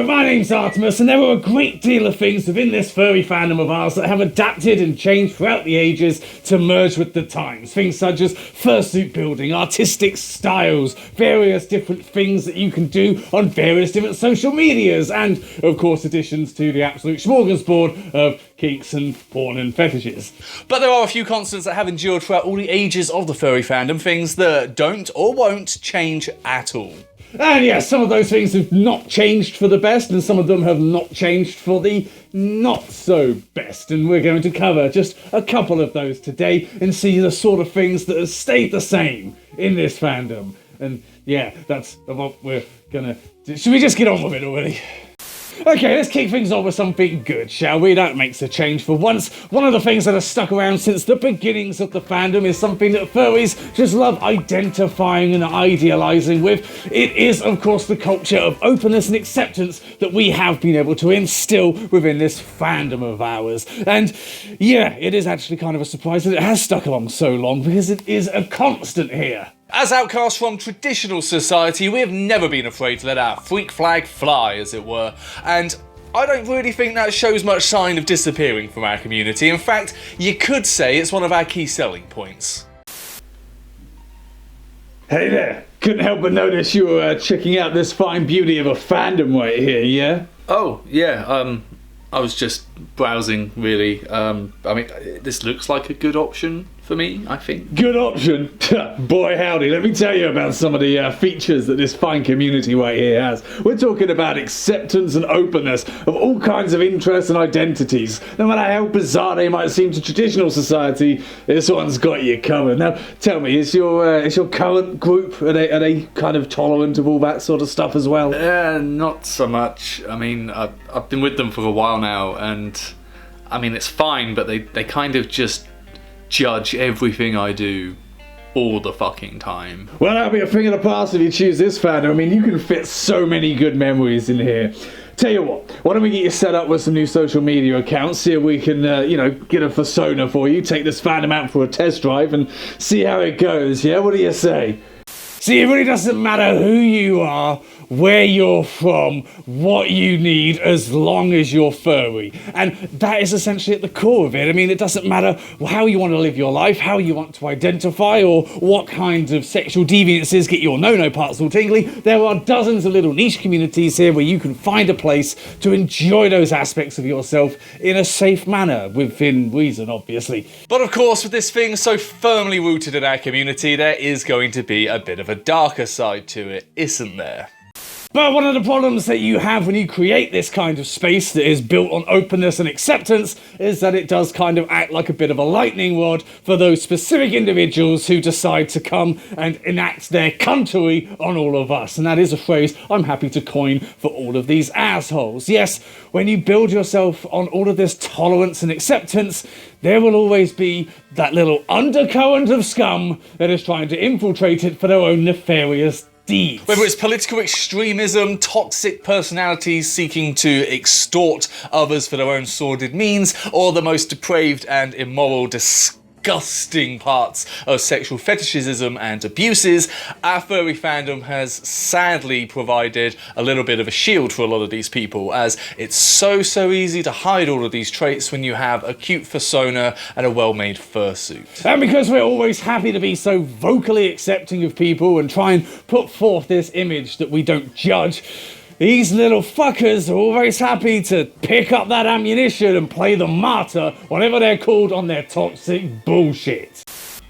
Hello, my name's Artemis, and there are a great deal of things within this furry fandom of ours that have adapted and changed throughout the ages to merge with the times. Things such as fursuit building, artistic styles, various different things that you can do on various different social medias, and, of course, additions to the absolute smorgasbord of kinks and porn and fetishes. But there are a few constants that have endured throughout all the ages of the furry fandom, things that don't or won't change at all. And yes, some of those things have not changed for the best, and some of them have not changed for the not so best. And we're going to cover just a couple of those today and see the sort of things that have stayed the same in this fandom. And yeah, that's what we're gonna do. Should we just get on with it already? Okay, let's kick things off with something good, shall we? That makes a change for once. One of the things that has stuck around since the beginnings of the fandom is something that furries just love identifying and idealising with. It is, of course, the culture of openness and acceptance that we have been able to instill within this fandom of ours. And yeah, it is actually kind of a surprise that it has stuck along so long, because it is a constant here. As outcasts from traditional society, we have never been afraid to let our freak flag fly, as it were, and I don't really think that shows much sign of disappearing from our community. In fact, you could say it's one of our key selling points. Hey there, couldn't help but notice you were checking out this fine beauty of a fandom right here, yeah? Oh, yeah, I was just browsing, really. I mean, this looks like a good option for me, I think. Good option? Boy howdy, let me tell you about some of the features that this fine community right here has. We're talking about acceptance and openness of all kinds of interests and identities. No matter how bizarre they might seem to traditional society, this one's got you covered. Now, tell me, is your current group, are they kind of tolerant of all that sort of stuff as well? Not so much. I mean, I've been with them for a while now, and I mean, it's fine, but they kind of just judge everything I do all the fucking time. Well, that'll be a thing of the past if you choose this fandom. I mean, you can fit so many good memories in here. Tell you what, why don't we get you set up with some new social media accounts, see if we can, get a persona for you, take this fandom out for a test drive and see how it goes, yeah? What do you say? See, it really doesn't matter who you are, where you're from, what you need, as long as you're furry. And that is essentially at the core of it. I mean, it doesn't matter how you want to live your life, how you want to identify, or what kinds of sexual deviances get your no-no parts all tingly. There are dozens of little niche communities here where you can find a place to enjoy those aspects of yourself in a safe manner, within reason, obviously. But of course, with this thing so firmly rooted in our community, there is going to be a bit of a darker side to it, isn't there? But one of the problems that you have when you create this kind of space that is built on openness and acceptance is that it does kind of act like a bit of a lightning rod for those specific individuals who decide to come and enact their cuntery on all of us. And that is a phrase I'm happy to coin for all of these assholes. Yes, when you build yourself on all of this tolerance and acceptance, there will always be that little undercurrent of scum that is trying to infiltrate it for their own nefarious deeds. Whether it's political extremism, toxic personalities seeking to extort others for their own sordid means, or the most depraved and immoral, disgusting parts of sexual fetishism and abuses, our furry fandom has sadly provided a little bit of a shield for a lot of these people, as it's so easy to hide all of these traits when you have a cute persona and a well-made fursuit. And because we're always happy to be so vocally accepting of people and try and put forth this image that we don't judge, these little fuckers are always happy to pick up that ammunition and play the martyr, whatever they're called, on their toxic bullshit.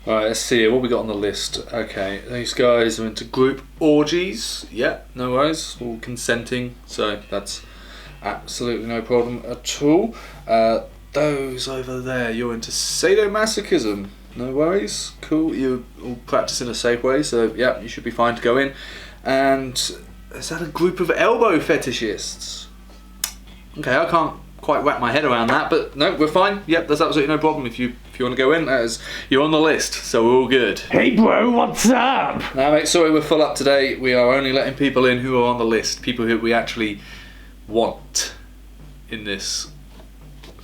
Alright, let's see what we got on the list. Okay, these guys are into group orgies. Yeah, no worries, all consenting, so that's absolutely no problem at all. Those over there, you're into sadomasochism. No worries, cool, you're all practicing a safe way, so yeah, you should be fine to go in. And is that a group of elbow fetishists? Okay, I can't quite wrap my head around that, but no, we're fine. Yep, there's absolutely no problem. If you want to go in, you're on the list, so we're all good. Hey bro, what's up? Now mate, sorry we're full up today. We are only letting people in who are on the list, people who we actually want in this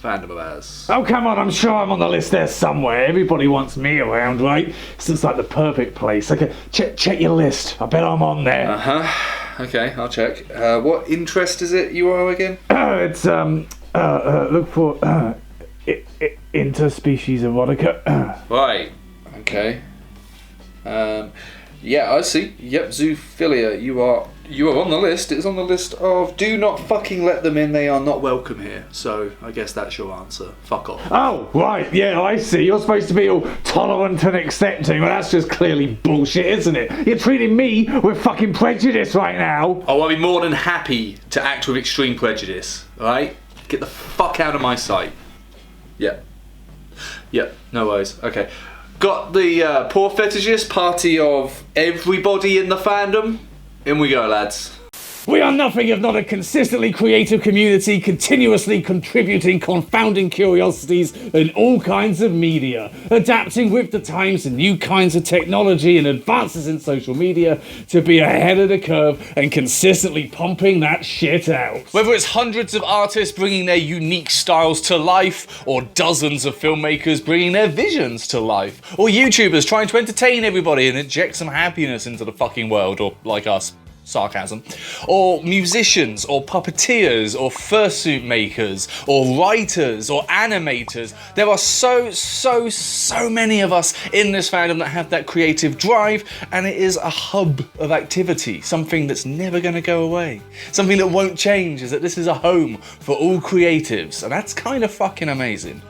fandom of ours. Oh come on, I'm sure I'm on the list there somewhere. Everybody wants me around, right? This looks like the perfect place. Okay, check your list. I bet I'm on there. Okay, I'll check. What interest is it you are again? It's look for interspecies erotica. Right. Okay. Yeah, I see. Yep, zoophilia. You are on the list. It's on the list of do not fucking let them in. They are not welcome here. So I guess that's your answer. Fuck off. Oh, right. Yeah, I see. You're supposed to be all tolerant and accepting. Well, that's just clearly bullshit, isn't it? You're treating me with fucking prejudice right now. Oh, I'll be more than happy to act with extreme prejudice. All right? Get the fuck out of my sight. Yep. Yep. No worries. Okay. Got the poor fetishist party of everybody in the fandom. In we go, lads. We are nothing if not a consistently creative community, continuously contributing confounding curiosities in all kinds of media, adapting with the times to new kinds of technology and advances in social media to be ahead of the curve and consistently pumping that shit out. Whether it's hundreds of artists bringing their unique styles to life, or dozens of filmmakers bringing their visions to life, or YouTubers trying to entertain everybody and inject some happiness into the fucking world, or like us, sarcasm, or musicians, or puppeteers, or fursuit makers, or writers, or animators. There are so many of us in this fandom that have that creative drive, and it is a hub of activity, something that's never going to go away. Something that won't change is that this is a home for all creatives, and that's kind of fucking amazing.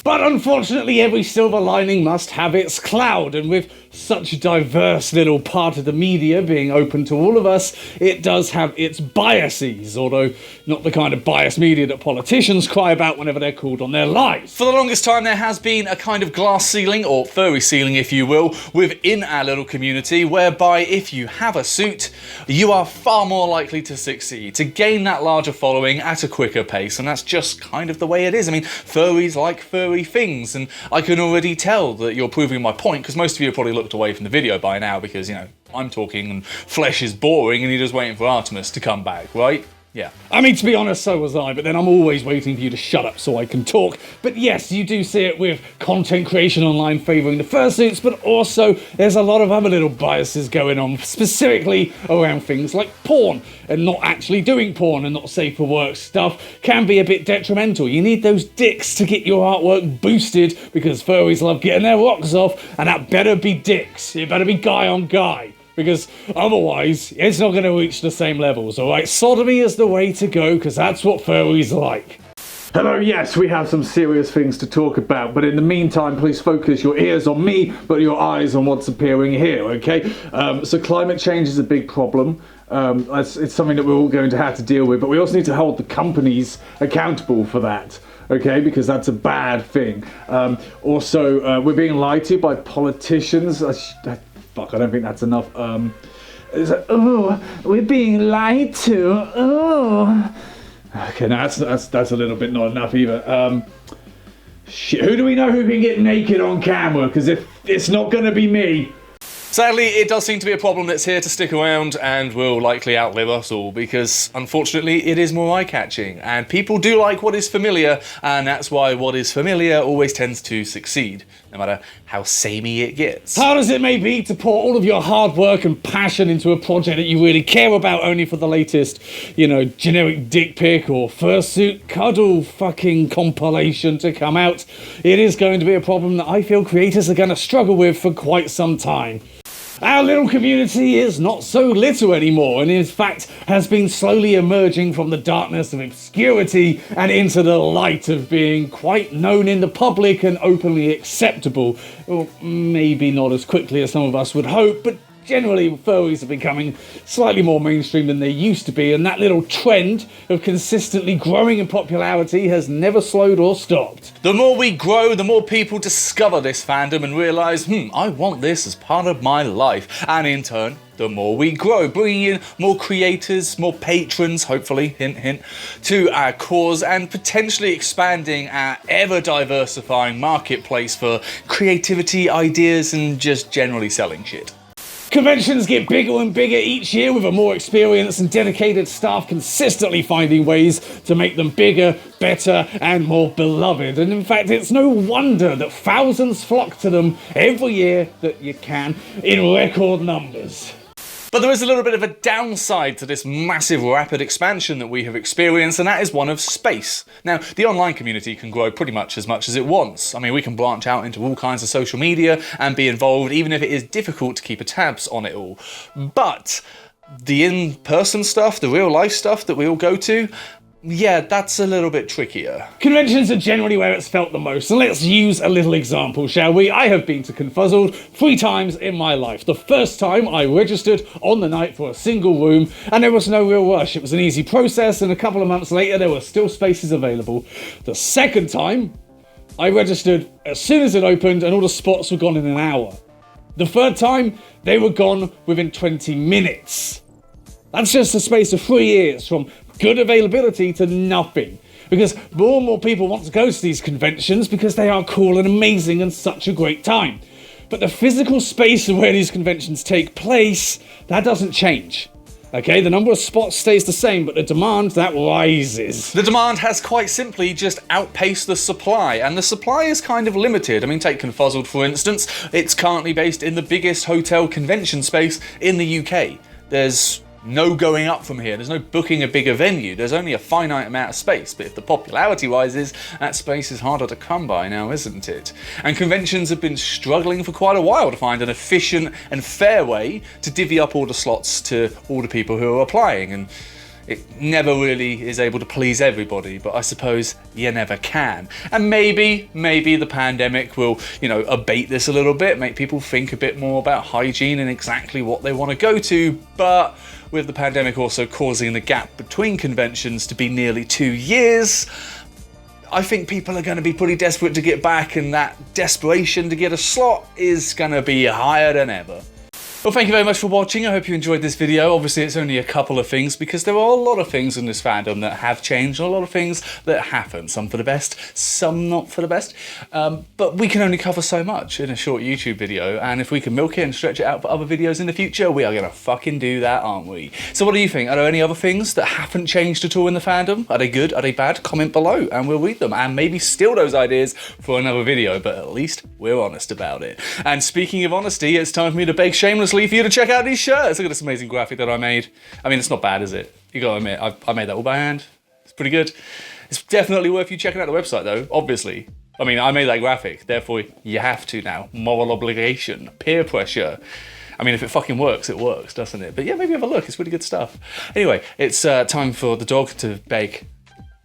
But unfortunately, every silver lining must have its cloud, and with such a diverse little part of the media being open to all of us, it does have its biases, although not the kind of biased media that politicians cry about whenever they're called on their lies. For the longest time, there has been a kind of glass ceiling, or furry ceiling if you will, within our little community, whereby if you have a suit, you are far more likely to succeed, to gain that larger following at a quicker pace, and that's just kind of the way it is. I mean, furries like furry things, and I can already tell that you're proving my point, because most of you have probably looked away from the video by now, because, you know, I'm talking and flesh is boring and you're just waiting for Artemis to come back, right? Yeah. I mean, to be honest, so was I, but then I'm always waiting for you to shut up so I can talk. But yes, you do see it with content creation online favouring the fursuits, but also there's a lot of other little biases going on, specifically around things like porn, and not actually doing porn and not safe for work stuff can be a bit detrimental. You need those dicks to get your artwork boosted, because furries love getting their rocks off, and that better be dicks. It better be guy on guy, because otherwise it's not going to reach the same levels, alright? Sodomy is the way to go, because that's what furries like. Hello, yes, we have some serious things to talk about, but in the meantime, please focus your ears on me, but your eyes on what's appearing here, okay? So climate change is a big problem. It's something that we're all going to have to deal with, but we also need to hold the companies accountable for that. Okay, because that's a bad thing. Also, we're being lied to by politicians. Fuck, I don't think that's enough. It's like, oh, we're being lied to. Oh. Okay, no, that's a little bit not enough either. Shit, who do we know who can get naked on camera? Because if it's not going to be me. Sadly, it does seem to be a problem that's here to stick around and will likely outlive us all, because unfortunately it is more eye-catching, and people do like what is familiar, and that's why what is familiar always tends to succeed, no matter how samey it gets. Hard as it may be to pour all of your hard work and passion into a project that you really care about only for the latest, you know, generic dick pic or fursuit cuddle fucking compilation to come out, it is going to be a problem that I feel creators are going to struggle with for quite some time. Our little community is not so little anymore, and in fact has been slowly emerging from the darkness of obscurity and into the light of being quite known in the public and openly acceptable. Well, maybe not as quickly as some of us would hope, but generally furries are becoming slightly more mainstream than they used to be, and that little trend of consistently growing in popularity has never slowed or stopped. The more we grow, the more people discover this fandom and realise, I want this as part of my life. And in turn, the more we grow, bringing in more creators, more patrons, hopefully, hint hint, to our cause, and potentially expanding our ever-diversifying marketplace for creativity, ideas, and just generally selling shit. Conventions get bigger and bigger each year, with a more experienced and dedicated staff consistently finding ways to make them bigger, better, and more beloved. And in fact, it's no wonder that thousands flock to them every year that you can, in record numbers. But there is a little bit of a downside to this massive rapid expansion that we have experienced, and that is one of space. Now, the online community can grow pretty much as it wants. I mean, we can branch out into all kinds of social media and be involved, even if it is difficult to keep a tabs on it all. But the in-person stuff, the real-life stuff that we all go to, yeah, that's a little bit trickier. Conventions are generally where it's felt the most, and let's use a little example, shall we? I have been to Confuzzled 3 times in my life. The first time I registered on the night for a single room, and there was no real rush. It was an easy process, and a couple of months later there were still spaces available. The second time, I registered as soon as it opened, and all the spots were gone in an hour. The third time, they were gone within 20 minutes. That's just a space of 3 years, from good availability to nothing. Because more and more people want to go to these conventions because they are cool and amazing and such a great time. But the physical space of where these conventions take place, that doesn't change. Okay, the number of spots stays the same, but the demand, that rises. The demand has quite simply just outpaced the supply, and the supply is kind of limited. I mean, take Confuzzled for instance. It's currently based in the biggest hotel convention space in the UK. There's no going up from here. There's no booking a bigger venue. There's only a finite amount of space, but if the popularity rises, that space is harder to come by now, isn't it? And conventions have been struggling for quite a while to find an efficient and fair way to divvy up all the slots to all the people who are applying, and it never really is able to please everybody, but I suppose you never can. And maybe the pandemic will, abate this a little bit, make people think a bit more about hygiene and exactly what they want to go to, but with the pandemic also causing the gap between conventions to be nearly 2 years, I think people are going to be pretty desperate to get back, and that desperation to get a slot is going to be higher than ever. Well, thank you very much for watching. I hope you enjoyed this video. Obviously, it's only a couple of things because there are a lot of things in this fandom that have changed and a lot of things that haven't. Some for the best, some not for the best. But we can only cover so much in a short YouTube video, and if we can milk it and stretch it out for other videos in the future, we are going to fucking do that, aren't we? So what do you think? Are there any other things that haven't changed at all in the fandom? Are they good? Are they bad? Comment below and we'll read them and maybe steal those ideas for another video, but at least we're honest about it. And speaking of honesty, it's time for me to beg shamelessly for you to check out these shirts. Look at this amazing graphic that I made. I mean, it's not bad, is it? You gotta admit, I made that all by hand. It's pretty good. It's definitely worth you checking out the website though, obviously. I mean, I made that graphic, therefore you have to now. Moral obligation, peer pressure. I mean, if it fucking works, it works, doesn't it? But yeah, maybe have a look, it's really good stuff. Anyway, it's time for the dog to beg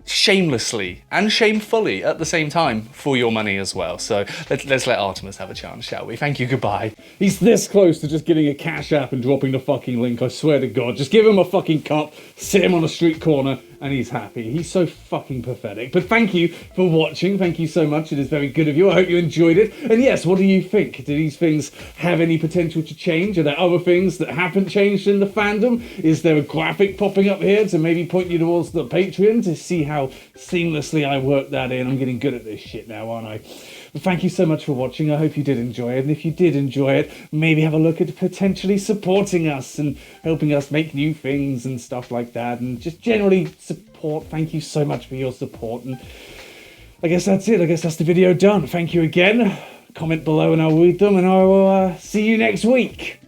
shamelessly and shamefully at the same time for your money as well. So let's let Artemis have a chance, shall we? Thank you, goodbye. He's this close to just getting a cash app and dropping the fucking link, I swear to God. Just give him a fucking cup, sit him on a street corner, and he's happy. He's so fucking pathetic. But thank you for watching. Thank you so much. It is very good of you. I hope you enjoyed it. And yes, what do you think? Do these things have any potential to change? Are there other things that haven't changed in the fandom? Is there a graphic popping up here to maybe point you towards the Patreon to see how seamlessly I work that in? I'm getting good at this shit now, aren't I? But thank you so much for watching. I hope you did enjoy it. And if you did enjoy it, maybe have a look at potentially supporting us and helping us make new things and stuff like that. And just generally support. Thank you so much for your support. And I guess that's it. I guess that's the video done. Thank you again. Comment below and I'll read them. And I will see you next week.